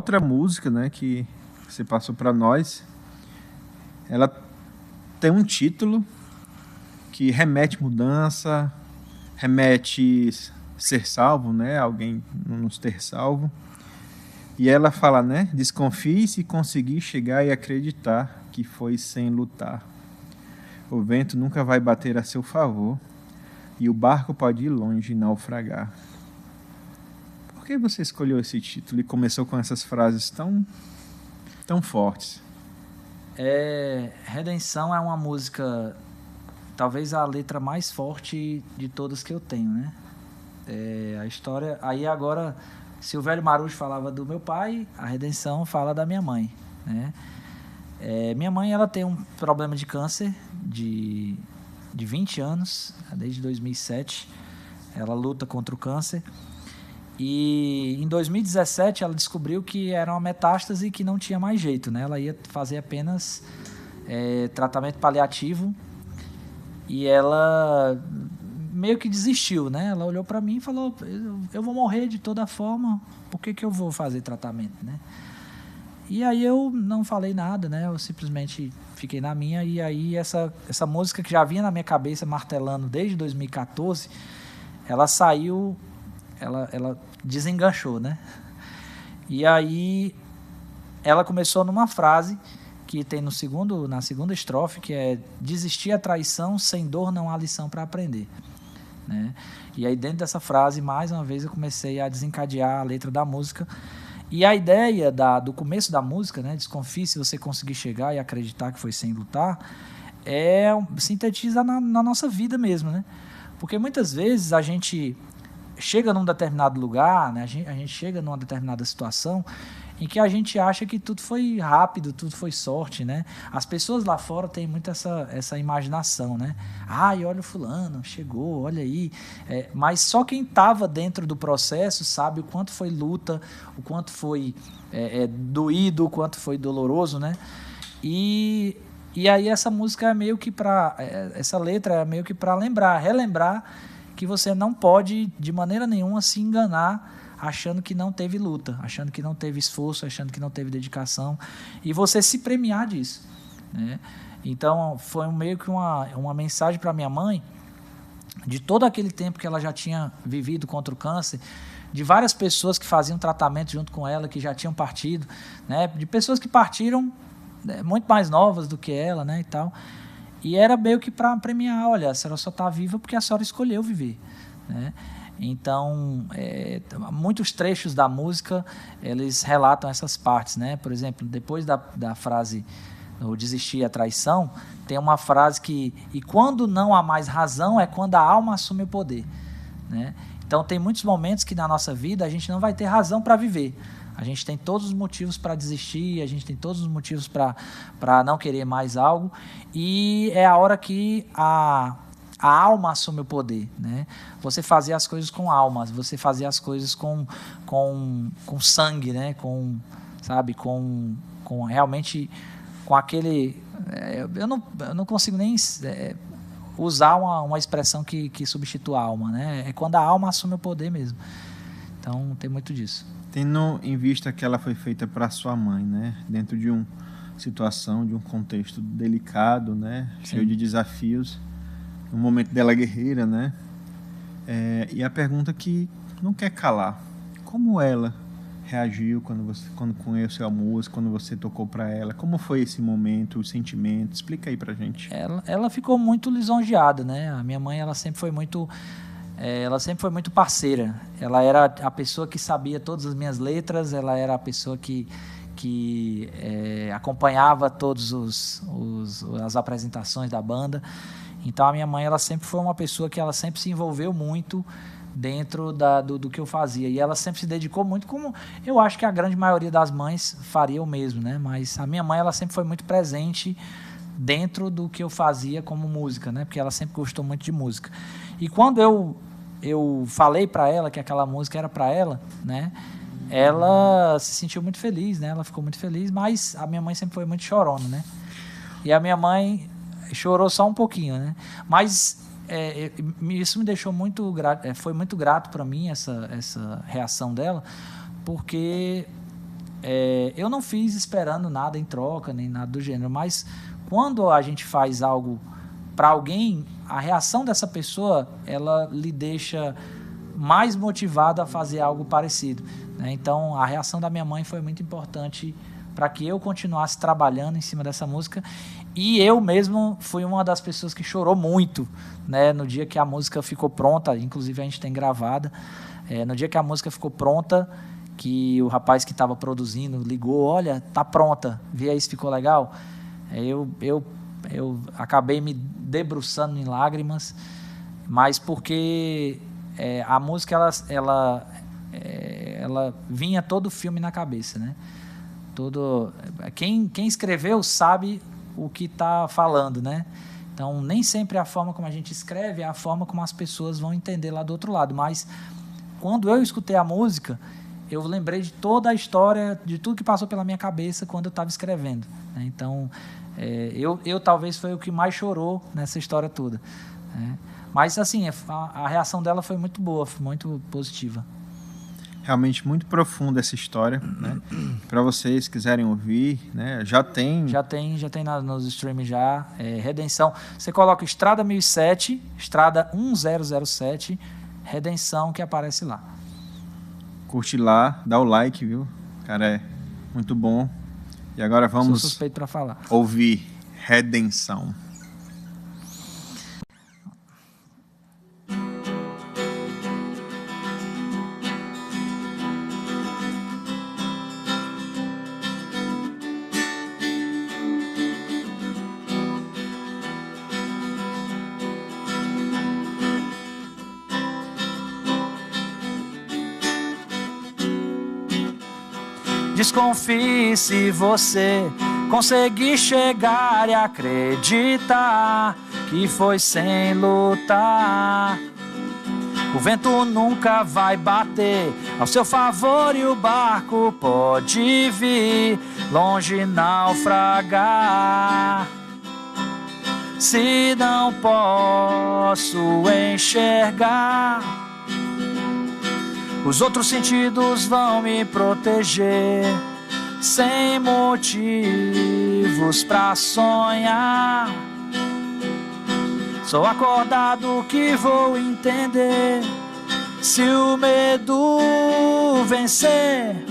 outra música, né, que você passou para nós, ela tem um título que remete mudança, remete ser salvo, né, alguém nos ter salvo. E ela fala, né, desconfie se conseguir chegar e acreditar que foi sem lutar. O vento nunca vai bater a seu favor e o barco pode ir longe e naufragar. Por que você escolheu esse título e começou com essas frases tão fortes? Redenção é uma música, talvez a letra mais forte de todas que eu tenho, né? A história... Aí agora, se o velho Marujo falava do meu pai, a Redenção fala da minha mãe, né? Minha mãe, ela tem um problema de câncer de 20 anos, desde 2007. Ela luta contra o câncer. E em 2017 ela descobriu que era uma metástase e que não tinha mais jeito, né? Ela ia fazer apenas tratamento paliativo e ela meio que desistiu, né? Ela olhou para mim e falou: eu vou morrer de toda forma, por que eu vou fazer tratamento, né? E aí eu não falei nada, né? Eu simplesmente fiquei na minha. E aí essa música que já vinha na minha cabeça martelando desde 2014, ela saiu, ela desenganchou, né? E aí ela começou numa frase que tem na segunda estrofe, que é: desistir a traição, sem dor não há lição para aprender, né? E aí dentro dessa frase, mais uma vez, eu comecei a desencadear a letra da música. E a ideia do começo da música, né, desconfie se você conseguir chegar e acreditar que foi sem lutar, sintetiza na nossa vida mesmo, né? Porque muitas vezes a gente chega num determinado lugar, né, a gente chega numa determinada situação em que a gente acha que tudo foi rápido, tudo foi sorte, né? As pessoas lá fora têm muito essa imaginação, né? Ai, olha o fulano, chegou, olha aí. Mas só quem estava dentro do processo sabe o quanto foi luta, o quanto foi doído, o quanto foi doloroso, né? E aí essa música é meio que essa letra é meio que para relembrar que você não pode, de maneira nenhuma, se enganar achando que não teve luta, achando que não teve esforço, achando que não teve dedicação, e você se premiar disso, né? Então, foi meio que uma mensagem para minha mãe, de todo aquele tempo que ela já tinha vivido contra o câncer, de várias pessoas que faziam tratamento junto com ela, que já tinham partido, né? De pessoas que partiram muito mais novas do que ela, né, e tal. E era meio que para premiar: olha, a senhora só está viva porque a senhora escolheu viver, né? Então, muitos trechos da música, eles relatam essas partes, né? Por exemplo, depois da frase "o desistir a traição", tem uma frase que: e quando não há mais razão é quando a alma assume o poder, né? Então, tem muitos momentos que na nossa vida a gente não vai ter razão para viver. A gente tem todos os motivos para desistir, a gente tem todos os motivos para não querer mais algo, e é a hora que a alma assume o poder, né? Você fazia as coisas com alma, você fazia as coisas com sangue, né? Sabe, com realmente, com aquele... eu não consigo nem usar uma expressão que substitua a alma, né? É quando a alma assume o poder mesmo. Então, tem muito disso. Tendo em vista que ela foi feita para sua mãe, né? Dentro de uma situação, de um contexto delicado, né? Sim. Cheio de desafios, no momento dela guerreira, né? E a pergunta que não quer calar: como ela reagiu quando conheceu a música, quando você tocou para ela? Como foi esse momento, o sentimento? Explica aí pra gente. Ela ficou muito lisonjeada, né? A minha mãe, ela sempre foi muito parceira. Ela era a pessoa que sabia todas as minhas letras, ela era a pessoa que acompanhava todas as apresentações da banda. Então, a minha mãe, ela sempre foi uma pessoa que ela sempre se envolveu muito dentro do que eu fazia. E ela sempre se dedicou muito, como eu acho que a grande maioria das mães faria o mesmo, né? Mas a minha mãe, ela sempre foi muito presente dentro do que eu fazia como música, né? Porque ela sempre gostou muito de música. E quando eu falei para ela que aquela música era para ela, né? Ela se sentiu muito feliz, né? Ela ficou muito feliz, mas a minha mãe sempre foi muito chorona, né? E a minha mãe chorou só um pouquinho, né? Mas isso me deixou muito grato, foi muito grato para mim essa reação dela, porque eu não fiz esperando nada em troca, nem nada do gênero, mas quando a gente faz algo para alguém, a reação dessa pessoa, ela lhe deixa mais motivado a fazer algo parecido, né? Então, a reação da minha mãe foi muito importante para que eu continuasse trabalhando em cima dessa música. E eu mesmo fui uma das pessoas que chorou muito, né, no dia que a música ficou pronta. Inclusive, a gente tem gravada. No dia que a música ficou pronta, que o rapaz que estava produzindo ligou, olha, tá pronta, vê aí se ficou legal. Eu acabei me debruçando em lágrimas, mas porque a música ela vinha todo o filme na cabeça, né? Quem escreveu sabe o que está falando, né? Então, nem sempre a forma como a gente escreve é a forma como as pessoas vão entender lá do outro lado, mas quando eu escutei a música, eu lembrei de toda a história, de tudo que passou pela minha cabeça quando eu estava escrevendo, né? Então, eu talvez foi o que mais chorou nessa história toda, né? Mas, assim, a reação dela foi muito boa, foi muito positiva. Realmente muito profunda essa história, né? Para vocês quiserem ouvir, né? Já tem nos streams já. Redenção. Você coloca Estrada 1007, Estrada 1007, Redenção, que aparece lá. Curte lá, dá o like, viu? Cara, é muito bom. E agora vamos Sou suspeito para falar. Ouvir Redenção. Desconfie se você conseguir chegar e acreditar que foi sem lutar. O vento nunca vai bater ao seu favor e o barco pode vir longe naufragar. Se não posso enxergar, os outros sentidos vão me proteger, sem motivos pra sonhar. Sou acordado que vou entender, se o medo vencer,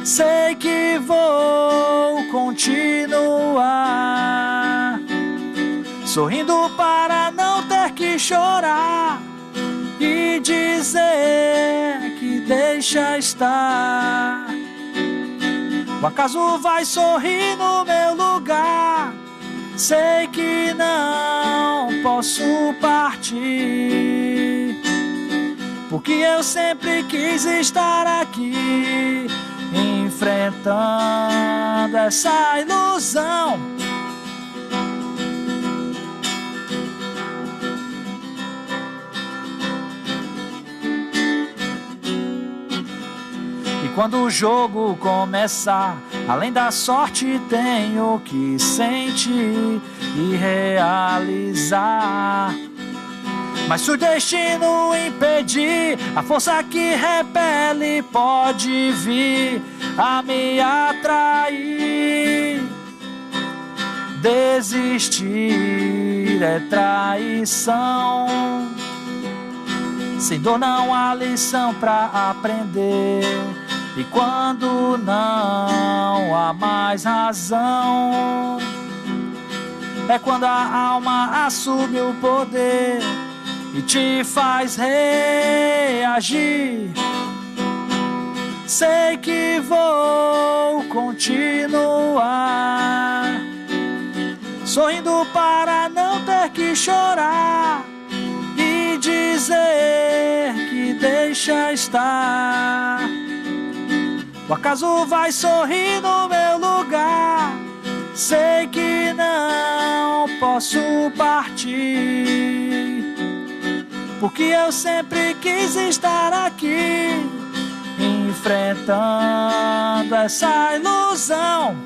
sei que vou continuar, sorrindo para não ter que chorar e dizer que deixa estar. O acaso vai sorrir no meu lugar, sei que não posso partir, porque eu sempre quis estar aqui, enfrentando essa ilusão. Quando o jogo começar, além da sorte tenho que sentir e realizar. Mas se o destino impedir, a força que repele pode vir a me atrair. Desistir é traição, sem dor não há lição pra aprender. E quando não há mais razão, é quando a alma assume o poder e te faz reagir. Sei que vou continuar, sorrindo para não ter que chorar e dizer que deixa estar. O acaso vai sorrir no meu lugar, sei que não posso partir, porque eu sempre quis estar aqui, enfrentando essa ilusão.